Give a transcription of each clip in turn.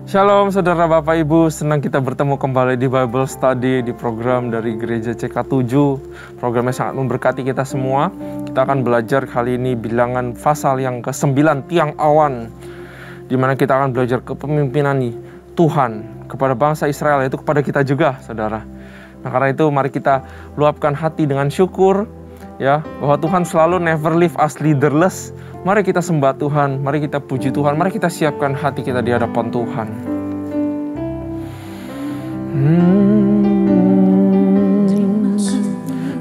Shalom saudara Bapak Ibu, senang kita bertemu kembali di Bible Study di program dari Gereja CK7. Programnya sangat memberkati kita semua. Kita akan belajar kali ini bilangan pasal yang ke-9, tiang awan, di mana kita akan belajar kepemimpinan Tuhan kepada bangsa Israel, yaitu kepada kita juga, saudara. Nah, karena itu mari kita luapkan hati dengan syukur, ya, bahwa Tuhan selalu never leave us leaderless. Mari kita sembah Tuhan, mari kita puji Tuhan, mari kita siapkan hati kita di hadapan Tuhan.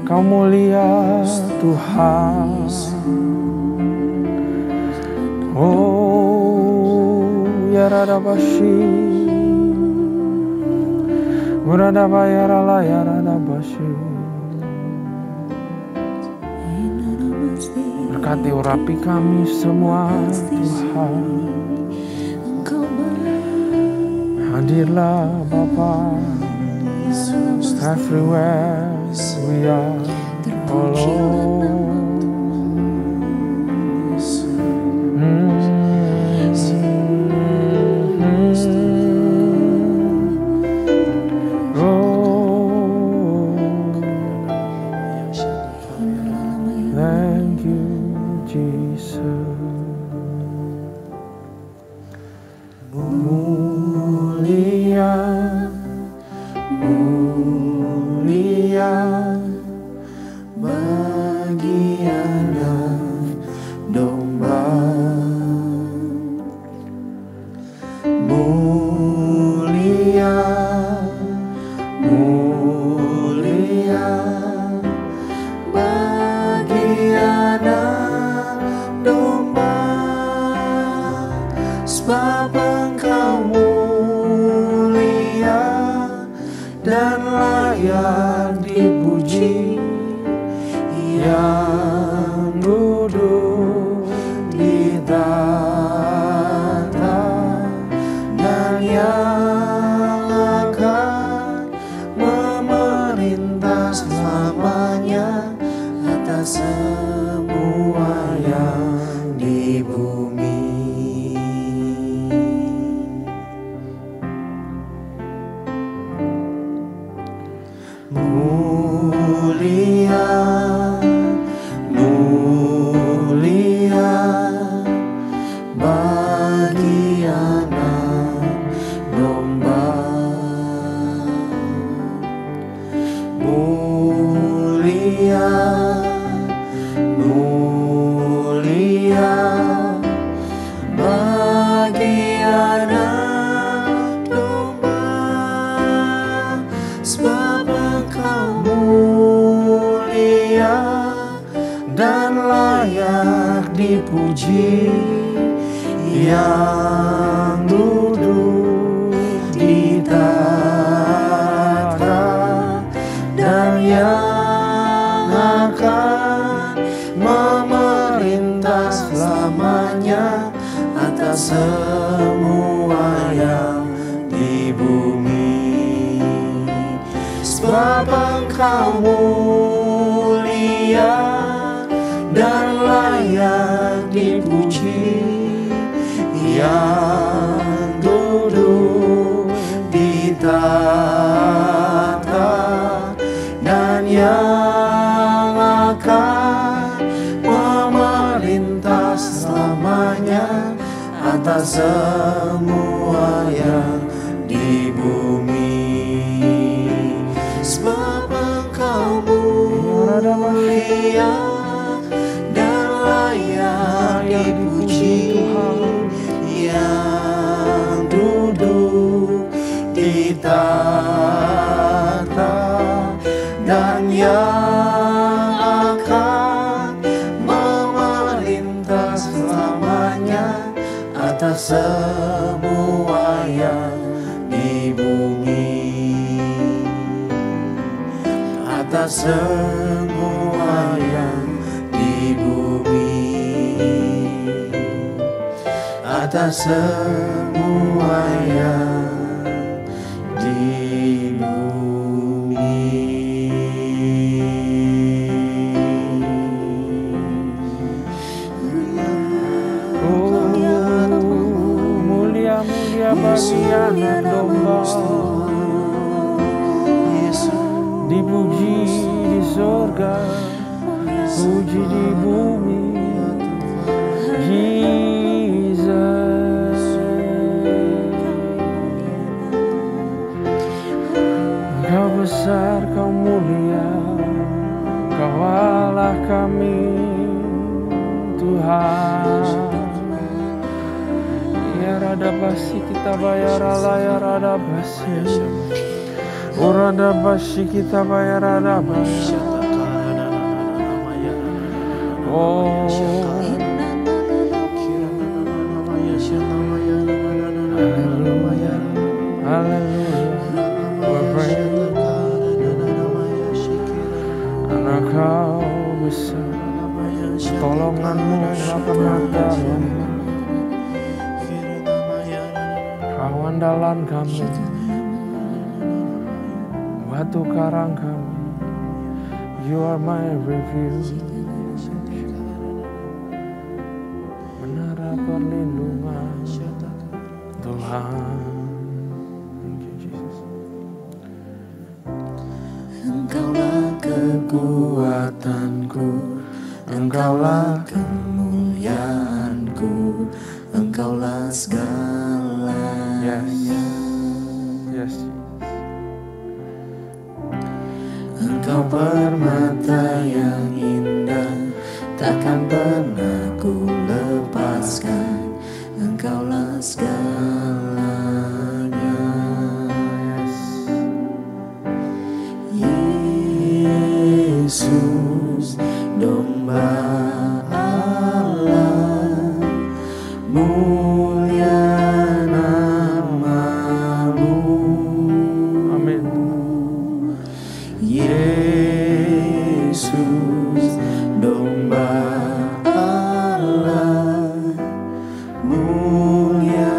Kau mulia Tuhan, oh ya Radabashi, Muradabaya ya Radabashi. Berkati urapi kami semua Tuhan. Hadirlah Bapa, everywhere we are alone. Thank you, Jesus. Mulia, mulia bagi anak domba. Mulia, mulia bagi anak domba, sebab Engkau mulia dan layak dipuji, yang duduk di tahta dan yang akan memerintah selamanya atas semua yang di bumi. Mulia, mulia bagi anak domba. Mulia, mulia bagi anak domba, sebab Engkau mulia dan layak dipuji, yang duduk di tahta dan yang akan memerintah selamanya atas semua yang di bumi. Sebab Engkau mulia dan layak dipuji, yang duduk di tahta dan yang akan memerintah selamanya atas semua yang di bumi. Sebab Engkau mulia dan layak dipuji, yang duduk di tahta dan yang akan memerintah selamanya atas semua yang di bumi, atas semua yang di bumi, atas semua yang di bumi. Oh, mulia, mulia mulia bagi anak domba. Dipuji di surga, puji di bumi, Jesus. Kau besar, kau mulia, Kau Allah kami, Tuhan. Ya rada basi kita bayar Allah, ya rada basi. Urada basi kita bayar rada basi. Oh, haleluya, anak Kau besar, tolonganmu gak pernah dalam. Kau andalan kami, batu karang kami, You are my refuge, menara perlindungan Tuhan. Thank you, Jesus. Engkaulah kekuatanku, Engkaulah kemuliaanku, Engkaulah segalanya. Yes. Engkau permata yang indah, takkan pernah ku lepaskan, Engkaulah segalanya. Yesus, domba Allah, mulia nama-Mu. Amin. Yesus, domba Allah, mulia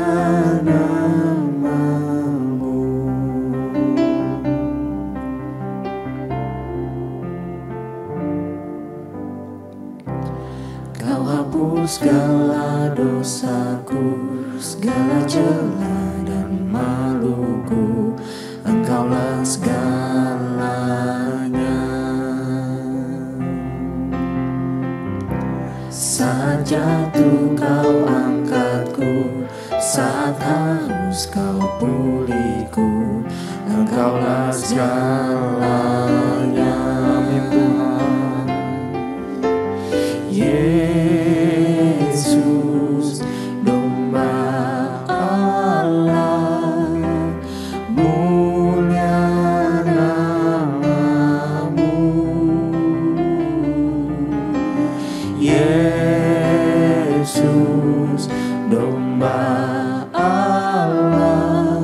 nama-Mu. Kau hapus segala dosaku, segala celah dan maluku, Engkaulah segalanya. Saat jatuh Kau angkatku, saat haus Kau pulihku, Engkaulah segalanya. Amin Tuhan. Yesus, domba Allah, mulia nama-Mu. Yesus, domba Allah,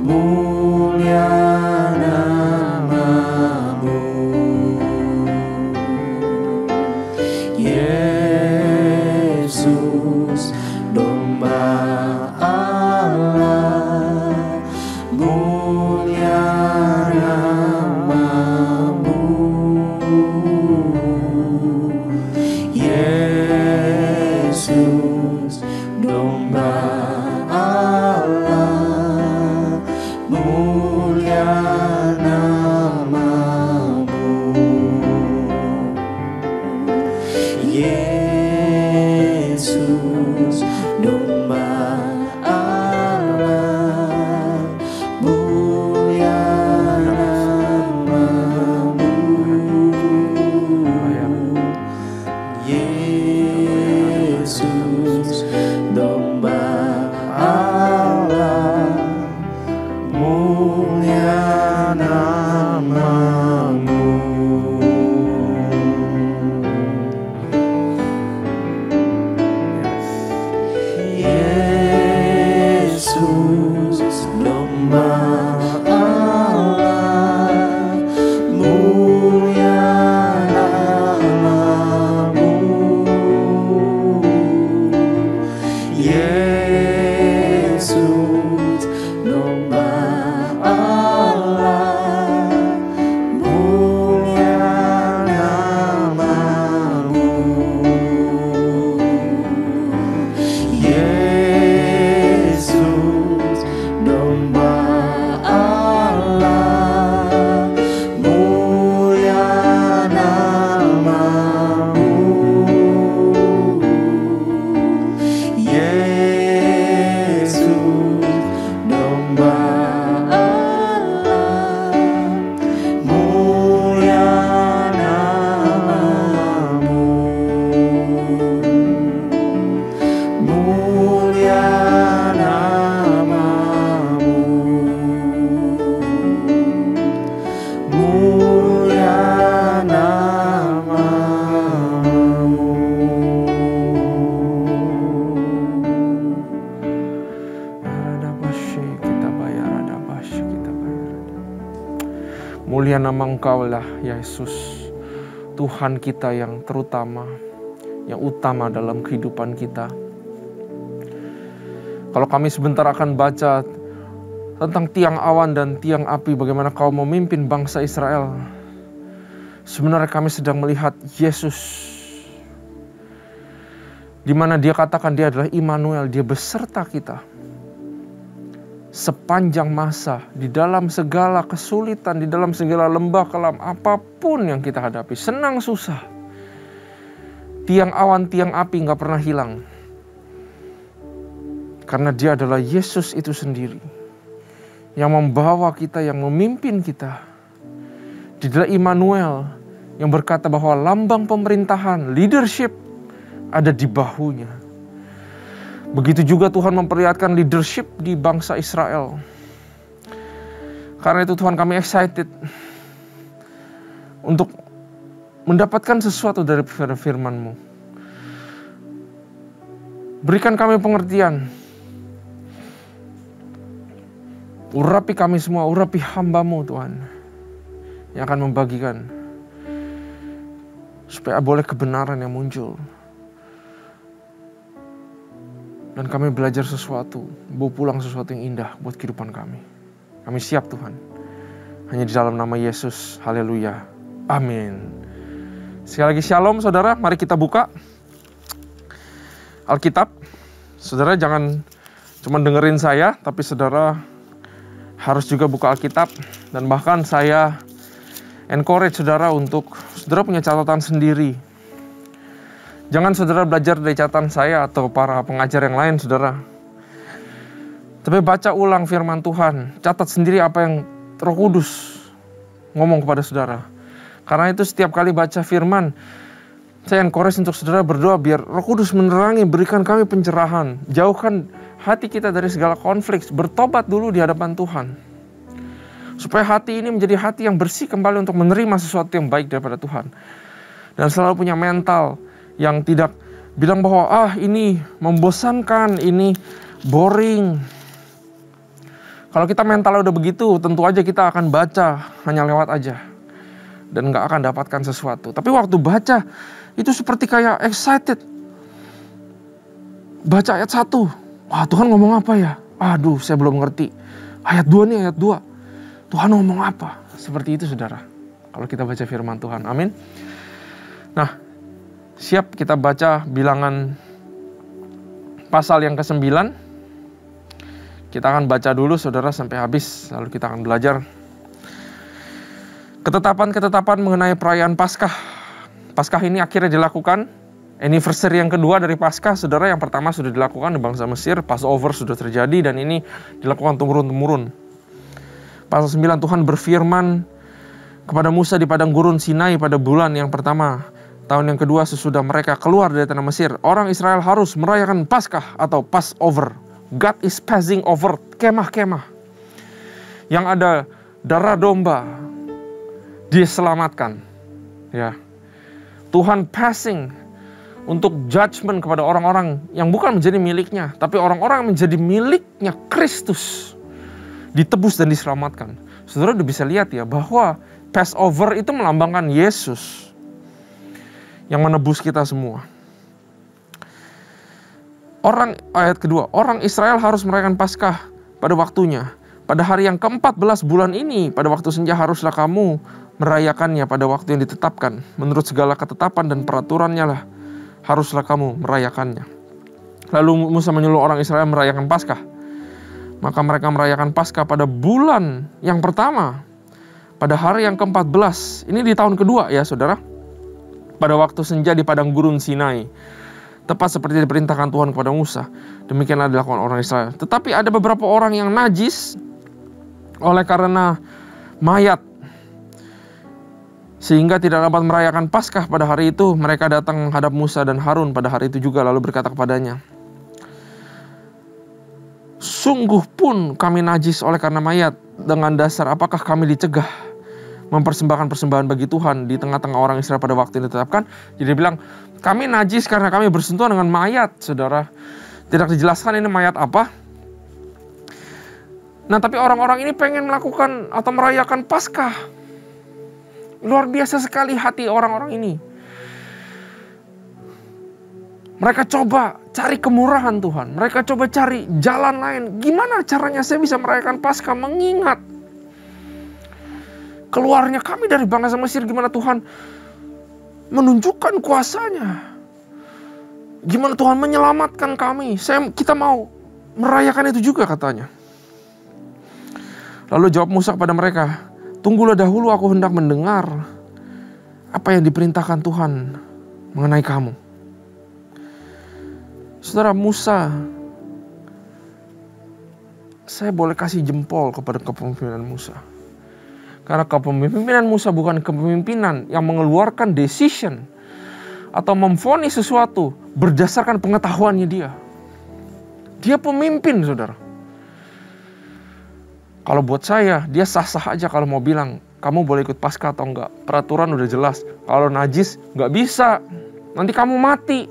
mulia nama-Mu. Yesus, domba Allah, mulia nama-Mu. Yesus, domba Allah. Mulia nama Engkau lah Yesus, Tuhan kita yang terutama, yang utama dalam kehidupan kita. Kalau kami sebentar akan baca tentang tiang awan dan tiang api, bagaimana Kau memimpin bangsa Israel, sebenarnya kami sedang melihat Yesus, di mana Dia katakan Dia adalah Immanuel, Dia beserta kita sepanjang masa, di dalam segala kesulitan, di dalam segala lembah kelam, apapun yang kita hadapi, senang susah. Tiang awan, tiang api gak pernah hilang. Karena Dia adalah Yesus itu sendiri, yang membawa kita, yang memimpin kita. Dia adalah Immanuel, yang berkata bahwa lambang pemerintahan, leadership, ada di bahunya. Begitu juga Tuhan memperlihatkan leadership di bangsa Israel. Karena itu Tuhan, kami excited untuk mendapatkan sesuatu dari firman-Mu. Berikan kami pengertian. Urapi kami semua, urapi hamba-Mu Tuhan, yang akan membagikan, supaya boleh kebenaran yang muncul. Dan kami belajar sesuatu, bawa pulang sesuatu yang indah buat kehidupan kami. Kami siap Tuhan. Hanya di dalam nama Yesus. Haleluya. Amin. Sekali lagi shalom saudara. Mari kita buka Alkitab. Saudara jangan cuma dengerin saya, tapi saudara harus juga buka Alkitab. Dan bahkan saya encourage saudara untuk saudara punya catatan sendiri. Jangan saudara belajar dari catatan saya atau para pengajar yang lain saudara. Tapi baca ulang firman Tuhan. Catat sendiri apa yang Roh Kudus ngomong kepada saudara. Karena itu setiap kali baca firman, saya encourage untuk saudara berdoa biar Roh Kudus menerangi, berikan kami pencerahan. Jauhkan hati kita dari segala konflik. Bertobat dulu di hadapan Tuhan. Supaya hati ini menjadi hati yang bersih kembali untuk menerima sesuatu yang baik daripada Tuhan. Dan selalu punya mental yang tidak bilang bahwa ini membosankan, ini boring. Kalau kita mentalnya udah begitu, tentu aja kita akan baca hanya lewat aja dan gak akan dapatkan sesuatu. Tapi waktu baca itu seperti kayak excited. Baca ayat 1, wah Tuhan ngomong apa ya? Aduh saya belum ngerti. Ayat 2 nih, ayat 2, Tuhan ngomong apa? Seperti itu saudara, kalau kita baca firman Tuhan. Amin. Nah, siap kita baca Bilangan pasal yang ke-9. Kita akan baca dulu saudara sampai habis, lalu kita akan belajar ketetapan-ketetapan mengenai perayaan Paskah. Paskah ini akhirnya dilakukan, anniversary yang kedua dari Paskah saudara. Yang pertama sudah dilakukan di bangsa Mesir, Passover sudah terjadi dan ini dilakukan temurun-temurun. Pasal 9, Tuhan berfirman kepada Musa di padang gurun Sinai pada bulan yang pertama tahun yang kedua sesudah mereka keluar dari tanah Mesir. Orang Israel harus merayakan Paskah atau Passover. God is passing over kemah-kemah yang ada darah domba, diselamatkan. Ya, Tuhan passing untuk judgment kepada orang-orang yang bukan menjadi miliknya, tapi orang-orang yang menjadi miliknya Kristus, ditebus dan diselamatkan. Saudara udah bisa lihat ya bahwa Passover itu melambangkan Yesus yang menebus kita semua. Ayat kedua, orang Israel harus merayakan Paskah pada waktunya. Pada hari yang ke-14 bulan ini, pada waktu senja haruslah kamu merayakannya pada waktu yang ditetapkan. Menurut segala ketetapan dan peraturannya lah, haruslah kamu merayakannya. Lalu Musa menyuruh orang Israel merayakan Paskah. Maka mereka merayakan Paskah pada bulan yang pertama, pada hari yang ke-14. Ini di tahun kedua ya saudara. Pada waktu senja di padang gurun Sinai. Tepat seperti diperintahkan Tuhan kepada Musa. Demikianlah dilakukan orang Israel. Tetapi ada beberapa orang yang najis oleh karena mayat, sehingga tidak dapat merayakan Paskah pada hari itu. Mereka datang menghadap Musa dan Harun pada hari itu juga, lalu berkata kepadanya, sungguh pun kami najis oleh karena mayat. Dengan dasar apakah kami dicegah mempersembahkan persembahan bagi Tuhan di tengah-tengah orang Israel pada waktu yang ditetapkan? Jadi dia bilang, kami najis karena kami bersentuhan dengan mayat, saudara. Tidak dijelaskan ini mayat apa. Nah, tapi orang-orang ini pengen melakukan atau merayakan Paskah. Luar biasa sekali hati orang-orang ini. Mereka coba cari kemurahan Tuhan. Mereka coba cari jalan lain. Gimana caranya saya bisa merayakan Paskah? Mengingat keluarnya kami dari bangsa Mesir. Gimana Tuhan menunjukkan kuasanya. Gimana Tuhan menyelamatkan kami. Kita mau merayakan itu juga katanya. Lalu jawab Musa kepada mereka, tunggulah dahulu, aku hendak mendengar apa yang diperintahkan Tuhan mengenai kamu. Saudara, Musa, saya boleh kasih jempol kepada kepemimpinan Musa. Karena kepemimpinan Musa bukan kepemimpinan yang mengeluarkan decision atau memvonis sesuatu berdasarkan pengetahuannya dia. Dia pemimpin, saudara. Kalau buat saya, dia sah-sah aja kalau mau bilang, kamu boleh ikut Paskah atau enggak. Peraturan udah jelas. Kalau najis, nggak bisa. Nanti kamu mati.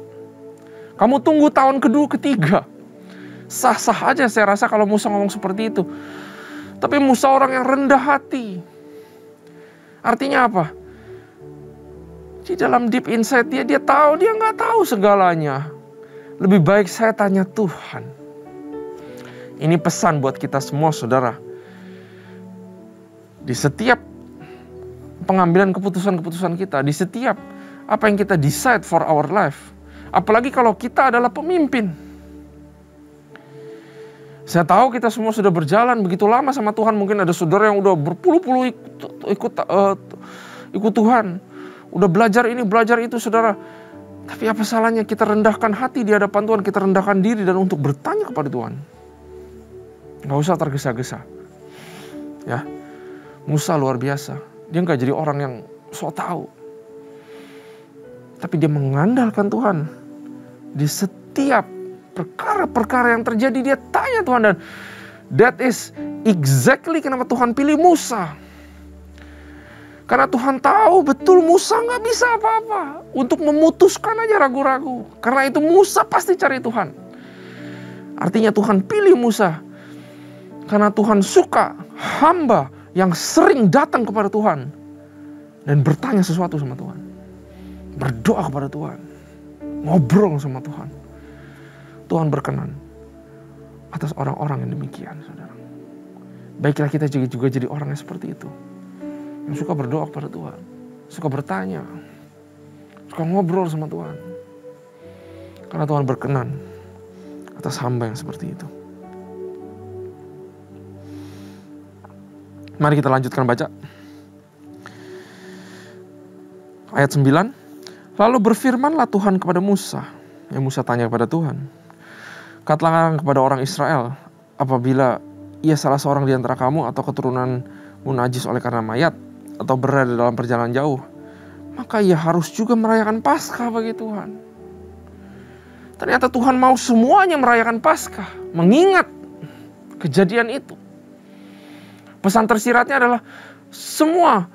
Kamu tunggu tahun kedua, ketiga. Sah-sah aja saya rasa kalau Musa ngomong seperti itu. Tapi Musa orang yang rendah hati. Artinya apa? Di dalam deep inside dia tahu, dia nggak tahu segalanya. Lebih baik saya tanya Tuhan. Ini pesan buat kita semua, saudara. Di setiap pengambilan keputusan-keputusan kita, di setiap apa yang kita decide for our life, apalagi kalau kita adalah pemimpin. Saya tahu kita semua sudah berjalan begitu lama sama Tuhan. Mungkin ada saudara yang udah berpuluh-puluh ikut Tuhan, udah belajar ini, belajar itu, saudara. Tapi apa salahnya kita rendahkan hati di hadapan Tuhan, kita rendahkan diri dan untuk bertanya kepada Tuhan. Gak usah tergesa-gesa. Ya, Musa luar biasa. Dia gak jadi orang yang sok tahu. Tapi dia mengandalkan Tuhan. Di setiap perkara-perkara yang terjadi, dia tanya Tuhan. Dan that is exactly kenapa Tuhan pilih Musa. Karena Tuhan tahu betul Musa gak bisa apa-apa. Untuk memutuskan aja ragu-ragu. Karena itu Musa pasti cari Tuhan. Artinya Tuhan pilih Musa. Karena Tuhan suka hamba yang sering datang kepada Tuhan. Dan bertanya sesuatu sama Tuhan. Berdoa kepada Tuhan. Ngobrol sama Tuhan. Tuhan berkenan atas orang-orang yang demikian, saudara. Baiklah kita juga jadi orang yang seperti itu. Yang suka berdoa kepada Tuhan. Suka bertanya. Suka ngobrol sama Tuhan. Karena Tuhan berkenan atas hamba yang seperti itu. Mari kita lanjutkan baca. Ayat 9. Lalu berfirmanlah Tuhan kepada Musa. Yang Musa tanya kepada Tuhan. Katakanlah kepada orang Israel, apabila ia salah seorang di antara kamu atau keturunanmu najis oleh karena mayat, atau berada dalam perjalanan jauh, maka ia harus juga merayakan Paskah bagi Tuhan. Ternyata Tuhan mau semuanya merayakan Paskah. Mengingat kejadian itu. Pesan tersiratnya adalah semua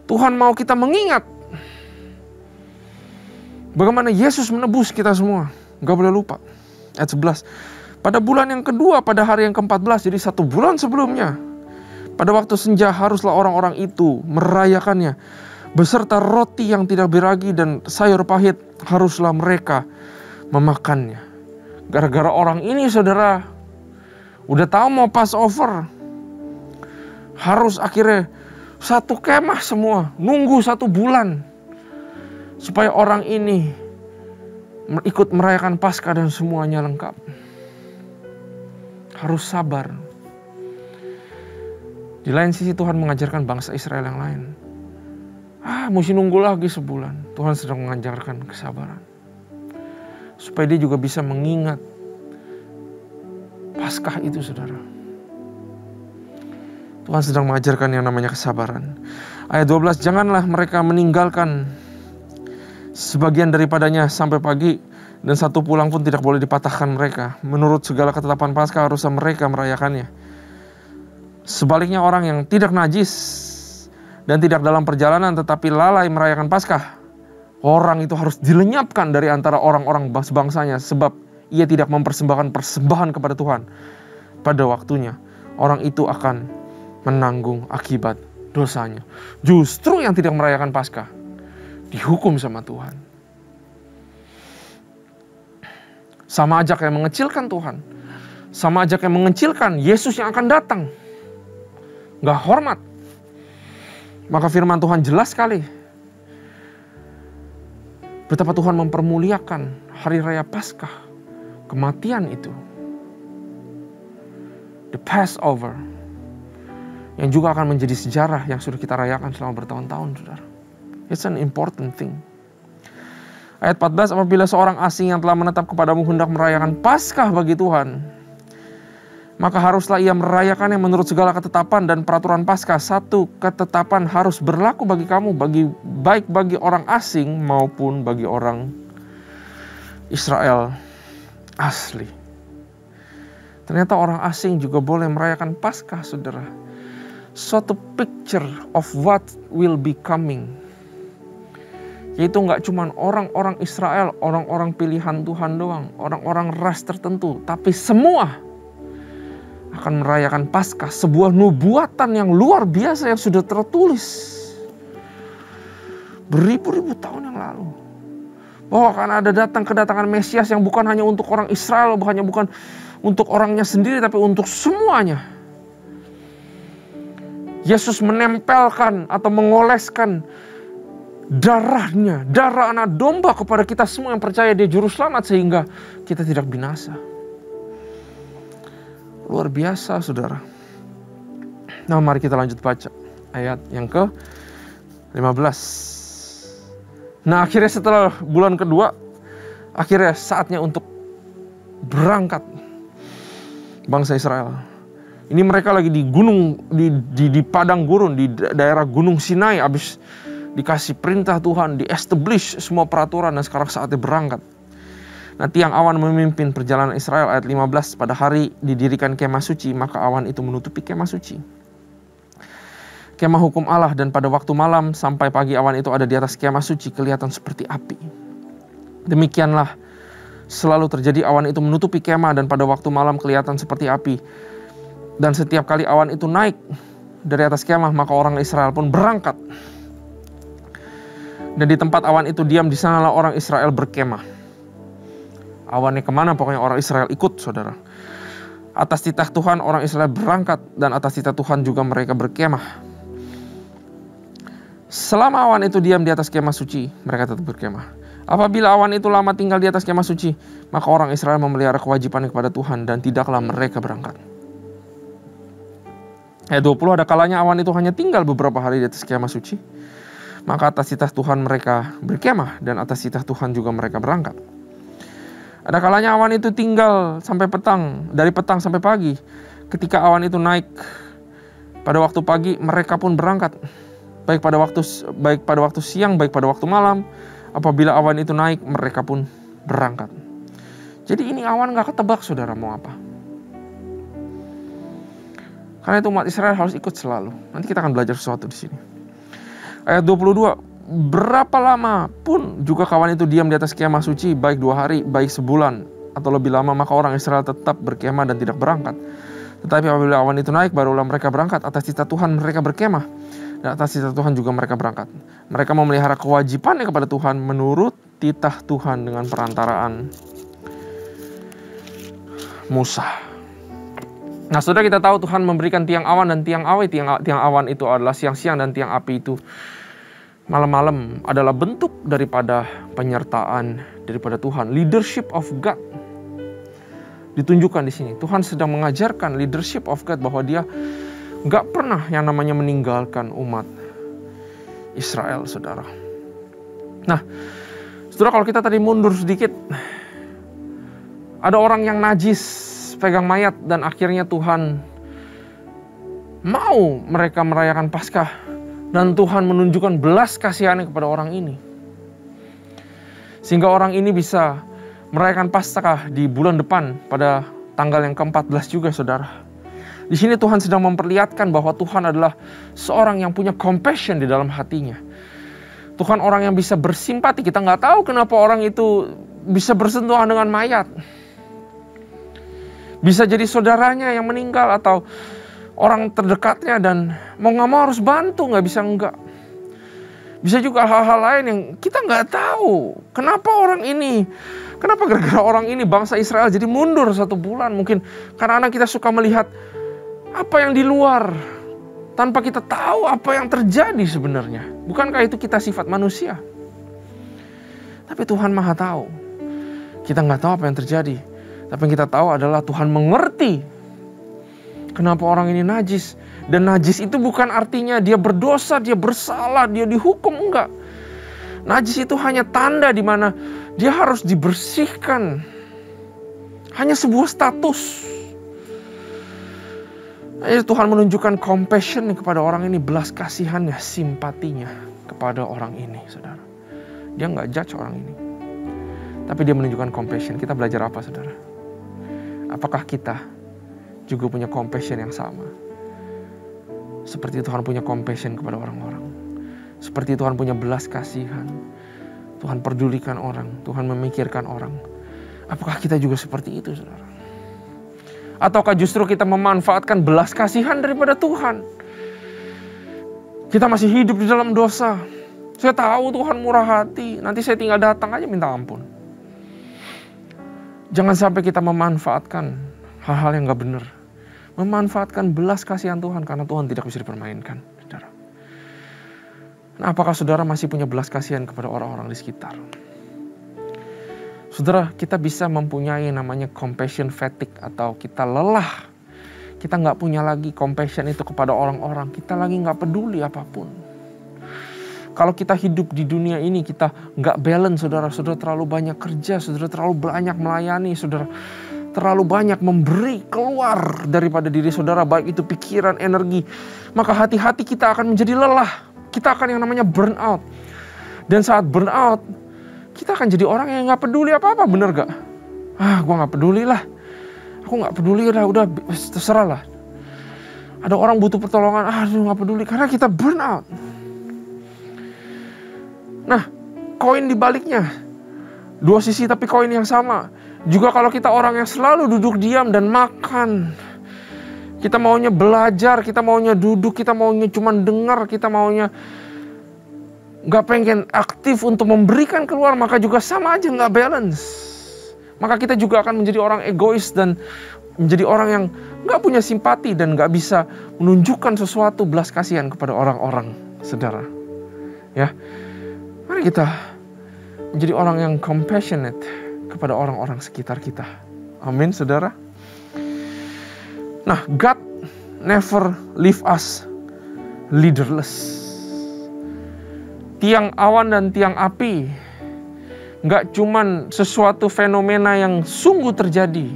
Tuhan mau kita mengingat bagaimana Yesus menebus kita semua. Gak boleh lupa. Ayat 11. Pada bulan yang kedua, pada hari yang ke-14, jadi 1 bulan sebelumnya, pada waktu senja haruslah orang-orang itu merayakannya. Beserta roti yang tidak beragi dan sayur pahit haruslah mereka memakannya. Gara-gara orang ini, saudara, udah tahu mau Passover, harus akhirnya satu kemah semua, nunggu 1 bulan supaya orang ini ikut merayakan Paskah dan semuanya lengkap. Harus sabar. Di lain sisi Tuhan mengajarkan bangsa Israel yang lain. Mesti nunggu lagi sebulan. Tuhan sedang mengajarkan kesabaran. Supaya dia juga bisa mengingat Paskah itu, saudara. Tuhan sedang mengajarkan yang namanya kesabaran. Ayat 12, janganlah mereka meninggalkan sebagian daripadanya sampai pagi, dan 1 pulang pun tidak boleh dipatahkan mereka. Menurut segala ketetapan Paskah haruslah mereka merayakannya. Sebaliknya orang yang tidak najis dan tidak dalam perjalanan tetapi lalai merayakan Paskah, orang itu harus dilenyapkan dari antara orang-orang bangsanya, sebab ia tidak mempersembahkan persembahan kepada Tuhan pada waktunya. Orang itu akan menanggung akibat dosanya. Justru yang tidak merayakan Paskah dihukum sama Tuhan. Sama aja kayak mengecilkan Tuhan. Sama aja kayak mengecilkan Yesus yang akan datang. Gak hormat. Maka firman Tuhan jelas sekali. Betapa Tuhan mempermuliakan hari raya Paskah. Kematian itu. The Passover. Yang juga akan menjadi sejarah yang sudah kita rayakan selama bertahun-tahun, saudara. It's an important thing. Ayat 14, apabila seorang asing yang telah menetap kepadamu hendak merayakan Paskah bagi Tuhan, maka haruslah ia merayakannya menurut segala ketetapan dan peraturan Paskah. Satu ketetapan harus berlaku bagi kamu, baik bagi orang asing maupun bagi orang Israel asli. Ternyata orang asing juga boleh merayakan Paskah, saudara. Suatu picture of what will be coming. Yaitu gak cuma orang-orang Israel, orang-orang pilihan Tuhan doang, orang-orang ras tertentu, tapi semua akan merayakan Paskah, sebuah nubuatan yang luar biasa yang sudah tertulis beribu-ribu tahun yang lalu. Bahwa akan ada kedatangan Mesias yang bukan hanya untuk orang Israel, bukan untuk orangnya sendiri, tapi untuk semuanya. Yesus menempelkan atau mengoleskan darahnya, darah anak domba kepada kita semua yang percaya Dia juru selamat sehingga kita tidak binasa. Luar biasa, saudara. Nah, mari kita lanjut baca ayat yang ke-15. Nah, akhirnya setelah bulan kedua, akhirnya saatnya untuk berangkat bangsa Israel. Ini mereka lagi di gunung, di padang gurun, di daerah Gunung Sinai, habis dikasih perintah Tuhan, di-establish semua peraturan, dan sekarang saatnya berangkat. Nah, tiang awan memimpin perjalanan Israel. Ayat 15, pada hari didirikan kemah suci, maka awan itu menutupi kemah suci, kemah hukum Allah, dan pada waktu malam sampai pagi awan itu ada di atas kemah suci, kelihatan seperti api. Demikianlah selalu terjadi, awan itu menutupi kemah, dan pada waktu malam kelihatan seperti api. Dan setiap kali awan itu naik dari atas kemah, maka orang Israel pun berangkat. Dan di tempat awan itu diam, di sanalah orang Israel berkemah. Awannya kemana? Pokoknya orang Israel ikut, saudara. Atas titah Tuhan orang Israel berangkat, dan atas titah Tuhan juga mereka berkemah. Selama awan itu diam di atas kemah suci, mereka tetap berkemah. Apabila awan itu lama tinggal di atas kemah suci, maka orang Israel memelihara kewajibannya kepada Tuhan, dan tidaklah mereka berangkat. Ayat 20, ada kalanya awan itu hanya tinggal beberapa hari di atas kemah suci, maka atas titah Tuhan mereka berkemah, dan atas titah Tuhan juga mereka berangkat. Ada kalanya awan itu tinggal sampai petang, dari petang sampai pagi. Ketika awan itu naik pada waktu pagi, mereka pun berangkat. Baik pada waktu siang, baik pada waktu malam. Apabila awan itu naik, mereka pun berangkat. Jadi ini awan gak ketebak, saudara, mau apa. Karena itu umat Israel harus ikut selalu. Nanti kita akan belajar sesuatu di sini. Ayat 22, berapa lama pun juga kawan itu diam di atas kemah suci, baik 2 hari, baik sebulan, atau lebih lama, maka orang Israel tetap berkemah dan tidak berangkat. Tetapi apabila awan itu naik, barulah mereka berangkat. Atas titah Tuhan mereka berkemah, dan atas titah Tuhan juga mereka berangkat. Mereka memelihara kewajibannya kepada Tuhan menurut titah Tuhan dengan perantaraan Musa. Nah, saudara, kita tahu Tuhan memberikan tiang awan dan tiang api. Tiang awan itu adalah siang-siang, dan tiang api itu malam-malam, adalah bentuk daripada penyertaan daripada Tuhan. Leadership of God ditunjukkan di sini. Tuhan sedang mengajarkan leadership of God, bahwa Dia gak pernah yang namanya meninggalkan umat Israel, saudara. Nah, saudara, kalau kita tadi mundur sedikit, ada orang yang najis pegang mayat, dan akhirnya Tuhan mau mereka merayakan Paskah, dan Tuhan menunjukkan belas kasihannya kepada orang ini, sehingga orang ini bisa merayakan Paskah di bulan depan pada tanggal yang ke-14 juga, saudara. Di sini Tuhan sedang memperlihatkan bahwa Tuhan adalah seorang yang punya compassion di dalam hatinya. Tuhan orang yang bisa bersimpati. Kita nggak tahu kenapa orang itu bisa bersentuhan dengan mayat. Bisa jadi saudaranya yang meninggal, atau orang terdekatnya dan mau nggak mau harus bantu, nggak bisa enggak. Bisa juga hal-hal lain yang kita nggak tahu. Kenapa gara-gara orang ini bangsa Israel jadi mundur 1 bulan. Mungkin karena anak kita suka melihat apa yang di luar tanpa kita tahu apa yang terjadi sebenarnya. Bukankah itu kita sifat manusia? Tapi Tuhan Maha tahu. Kita nggak tahu apa yang terjadi. Tapi yang kita tahu adalah Tuhan mengerti kenapa orang ini najis. Dan najis itu bukan artinya dia berdosa, dia bersalah, dia dihukum, enggak. Najis itu hanya tanda di mana dia harus dibersihkan. Hanya sebuah status. Tuhan menunjukkan compassion kepada orang ini, belas kasihannya, simpatinya kepada orang ini, saudara. Dia nggak judge orang ini, tapi dia menunjukkan compassion. Kita belajar apa, saudara? Apakah kita juga punya compassion yang sama? Seperti Tuhan punya compassion kepada orang-orang. Seperti Tuhan punya belas kasihan. Tuhan pedulikan orang. Tuhan memikirkan orang. Apakah kita juga seperti itu, saudara? Ataukah justru kita memanfaatkan belas kasihan daripada Tuhan? Kita masih hidup di dalam dosa. Saya tahu Tuhan murah hati. Nanti saya tinggal datang aja minta ampun. Jangan sampai kita memanfaatkan hal-hal yang gak benar. Memanfaatkan belas kasihan Tuhan karena Tuhan tidak bisa dipermainkan, saudara. Nah, apakah saudara masih punya belas kasihan kepada orang-orang di sekitar? Saudara, kita bisa mempunyai namanya compassion fatigue atau kita lelah. Kita nggak punya lagi compassion itu kepada orang-orang. Kita lagi nggak peduli apapun. Kalau kita hidup di dunia ini kita nggak balance, saudara. Saudara terlalu banyak kerja, saudara terlalu banyak melayani, saudara terlalu banyak memberi keluar daripada diri saudara, baik itu pikiran, energi, maka hati-hati kita akan menjadi lelah. Kita akan yang namanya burnout. Dan saat burnout, kita akan jadi orang yang gak peduli apa-apa, bener gak? Gue gak peduli lah. Aku gak peduli lah, udah terserah lah. Ada orang butuh pertolongan, gak peduli, karena kita burnout. Nah, koin dibaliknya, 2 sisi tapi koin yang sama. Juga kalau kita orang yang selalu duduk diam dan makan, kita maunya belajar, kita maunya duduk, kita maunya cuma dengar, kita maunya gak pengen aktif untuk memberikan keluar, maka juga sama aja gak balance. Maka kita juga akan menjadi orang egois dan menjadi orang yang gak punya simpati dan gak bisa menunjukkan sesuatu belas kasihan kepada orang-orang, saudara. Ya, mari kita menjadi orang yang compassionate kepada orang-orang sekitar kita. Amin, saudara. Nah, God never leave us leaderless. Tiang awan dan tiang api nggak cuman sesuatu fenomena yang sungguh terjadi.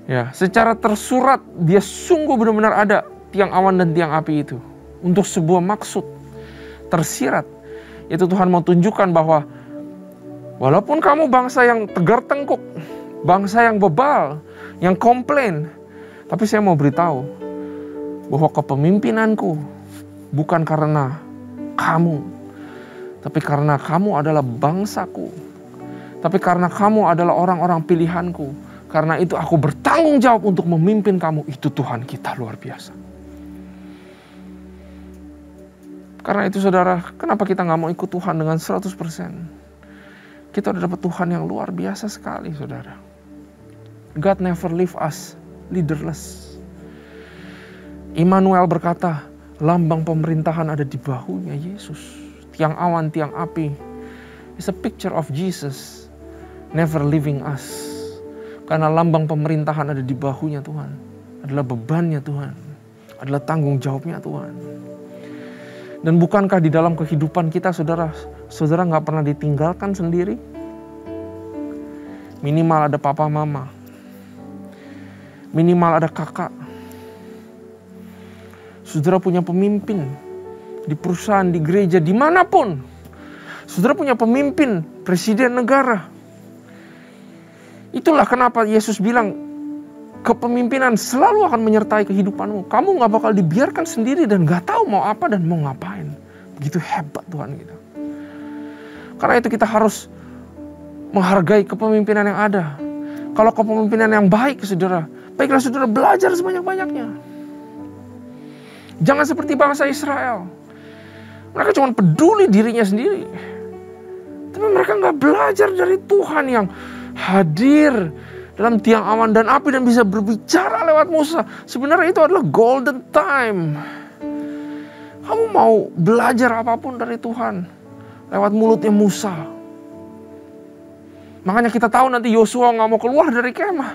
Ya, secara tersurat dia sungguh benar-benar ada, tiang awan dan tiang api itu untuk sebuah maksud tersirat. Yaitu Tuhan mau tunjukkan bahwa walaupun kamu bangsa yang tegar tengkuk, bangsa yang bebal, yang komplain, tapi saya mau beritahu bahwa kepemimpinanku bukan karena kamu, tapi karena kamu adalah bangsaku, tapi karena kamu adalah orang-orang pilihanku. Karena itu aku bertanggung jawab untuk memimpin kamu. Itu Tuhan kita luar biasa. Karena itu saudara, kenapa kita gak mau ikut Tuhan dengan 100%? Kita udah dapat Tuhan yang luar biasa sekali, saudara. God never leave us leaderless. Immanuel berkata, lambang pemerintahan ada di bahunya Yesus. Tiang awan, tiang api is a picture of Jesus never leaving us. Karena lambang pemerintahan ada di bahunya Tuhan. Adalah bebannya Tuhan. Adalah tanggung jawabnya Tuhan. Dan bukankah di dalam kehidupan kita, saudara gak pernah ditinggalkan sendiri? Minimal ada papa mama. Minimal ada kakak. Saudara punya pemimpin di perusahaan, di gereja, dimanapun. Saudara punya pemimpin, presiden negara. Itulah kenapa Yesus bilang, kepemimpinan selalu akan menyertai kehidupanmu. Kamu gak bakal dibiarkan sendiri dan gak tahu mau apa dan mau ngapain. Begitu hebat Tuhan kita. Karena itu kita harus menghargai kepemimpinan yang ada. Kalau kepemimpinan yang baik, saudara, baiklah saudara belajar sebanyak-banyaknya. Jangan seperti bangsa Israel. Mereka cuma peduli dirinya sendiri. Tapi mereka gak belajar dari Tuhan yang hadir dalam tiang awan dan api dan bisa berbicara lewat Musa. Sebenarnya itu adalah golden time. Kamu mau belajar apapun dari Tuhan lewat mulutnya Musa. Makanya kita tahu nanti Yosua gak mau keluar dari kemah.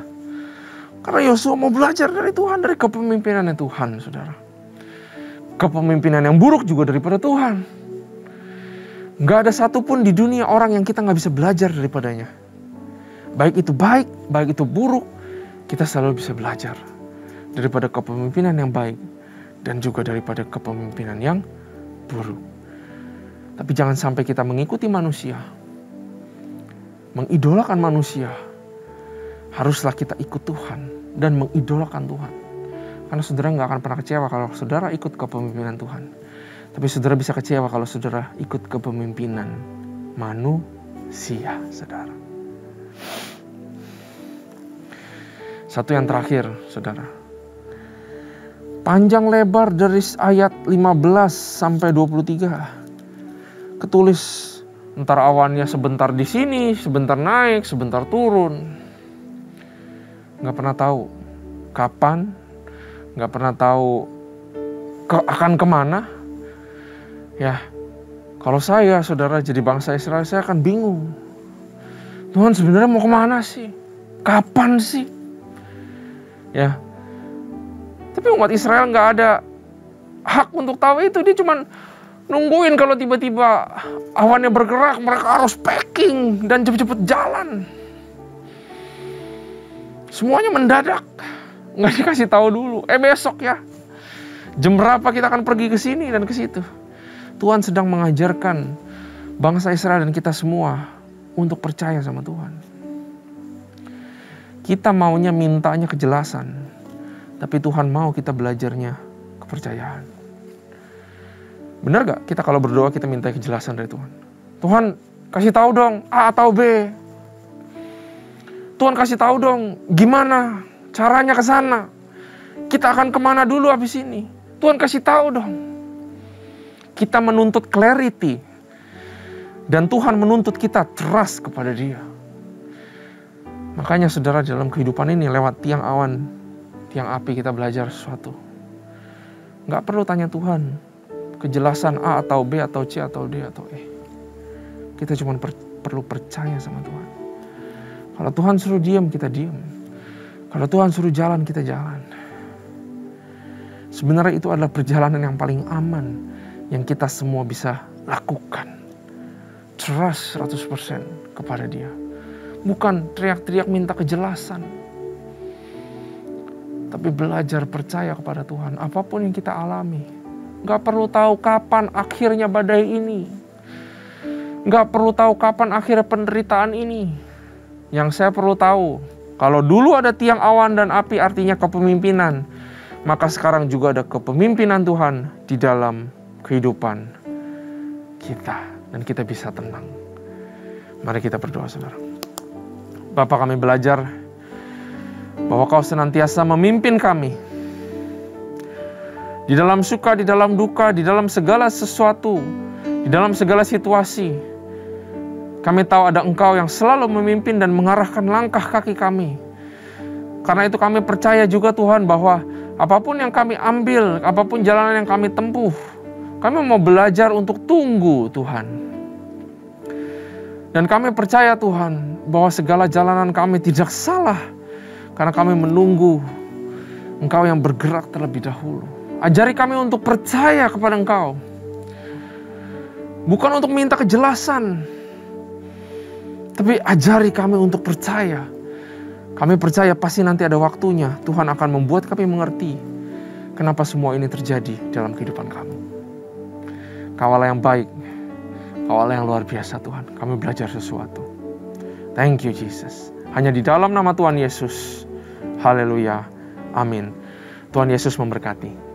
Karena Yosua mau belajar dari Tuhan, dari kepemimpinannya Tuhan, saudara. Kepemimpinan yang buruk juga daripada Tuhan. Gak ada satupun di dunia orang yang kita gak bisa belajar daripadanya. Baik itu baik, baik itu buruk, kita selalu bisa belajar daripada kepemimpinan yang baik dan juga daripada kepemimpinan yang buruk. Tapi jangan sampai kita mengikuti manusia, mengidolakan manusia. Haruslah kita ikut Tuhan dan mengidolakan Tuhan. Karena saudara gak akan pernah kecewa kalau saudara ikut kepemimpinan Tuhan. Tapi saudara bisa kecewa kalau saudara ikut kepemimpinan manusia, saudara. Satu yang terakhir, saudara. Panjang lebar dari ayat 15 sampai 23. Ketulis entar awannya sebentar di sini, sebentar naik, sebentar turun. Gak pernah tahu kapan, gak pernah tahu akan kemana. Ya, kalau saya, saudara, jadi bangsa Israel, saya akan bingung. Tuhan sebenarnya mau kemana sih? Kapan sih? Ya, tapi umat Israel gak ada hak untuk tahu itu. Dia cuma nungguin kalau tiba-tiba awannya bergerak, mereka harus packing dan cepet-cepet jalan. Semuanya mendadak, nggak dikasih tahu dulu. Besok ya, jam berapa kita akan pergi ke sini dan ke situ. Tuhan sedang mengajarkan bangsa Israel dan kita semua untuk percaya sama Tuhan. Kita maunya mintanya kejelasan, tapi Tuhan mau kita belajarnya kepercayaan. Benar gak kita kalau berdoa kita minta kejelasan dari Tuhan? Tuhan kasih tahu dong A atau B. Tuhan kasih tahu dong gimana caranya ke sana. Kita akan kemana dulu habis ini. Tuhan kasih tahu dong. Kita menuntut clarity. Dan Tuhan menuntut kita trust kepada Dia. Makanya saudara, dalam kehidupan ini lewat tiang awan, tiang api kita belajar sesuatu. Gak perlu tanya Tuhan kejelasan A atau B atau C atau D atau E. Kita cuma perlu percaya sama Tuhan. Kalau Tuhan suruh diam, kita diam. Kalau Tuhan suruh jalan, kita jalan. Sebenarnya itu adalah perjalanan yang paling aman yang kita semua bisa lakukan. Trust 100% kepada Dia. Bukan teriak-teriak minta kejelasan. Tapi belajar percaya kepada Tuhan. Apapun yang kita alami. Gak perlu tahu kapan akhirnya badai ini. Gak perlu tahu kapan akhirnya penderitaan ini. Yang saya perlu tahu, kalau dulu ada tiang awan dan api artinya kepemimpinan. Maka sekarang juga ada kepemimpinan Tuhan di dalam kehidupan kita. Dan kita bisa tenang. Mari kita berdoa, saudara. Bapa, kami belajar bahwa Kau senantiasa memimpin kami. Di dalam suka, di dalam duka, di dalam segala sesuatu, di dalam segala situasi. Kami tahu ada Engkau yang selalu memimpin dan mengarahkan langkah kaki kami. Karena itu kami percaya juga Tuhan bahwa apapun yang kami ambil, apapun jalanan yang kami tempuh, kami mau belajar untuk tunggu Tuhan. Dan kami percaya Tuhan bahwa segala jalanan kami tidak salah. Karena kami menunggu Engkau yang bergerak terlebih dahulu. Ajari kami untuk percaya kepada Engkau. Bukan untuk minta kejelasan. Tapi ajari kami untuk percaya. Kami percaya pasti nanti ada waktunya. Tuhan akan membuat kami mengerti kenapa semua ini terjadi dalam kehidupan kami. Kau Allah yang baik. Kau Allah yang luar biasa Tuhan. Kami belajar sesuatu. Thank you Jesus. Hanya di dalam nama Tuhan Yesus. Haleluya. Amin. Tuhan Yesus memberkati.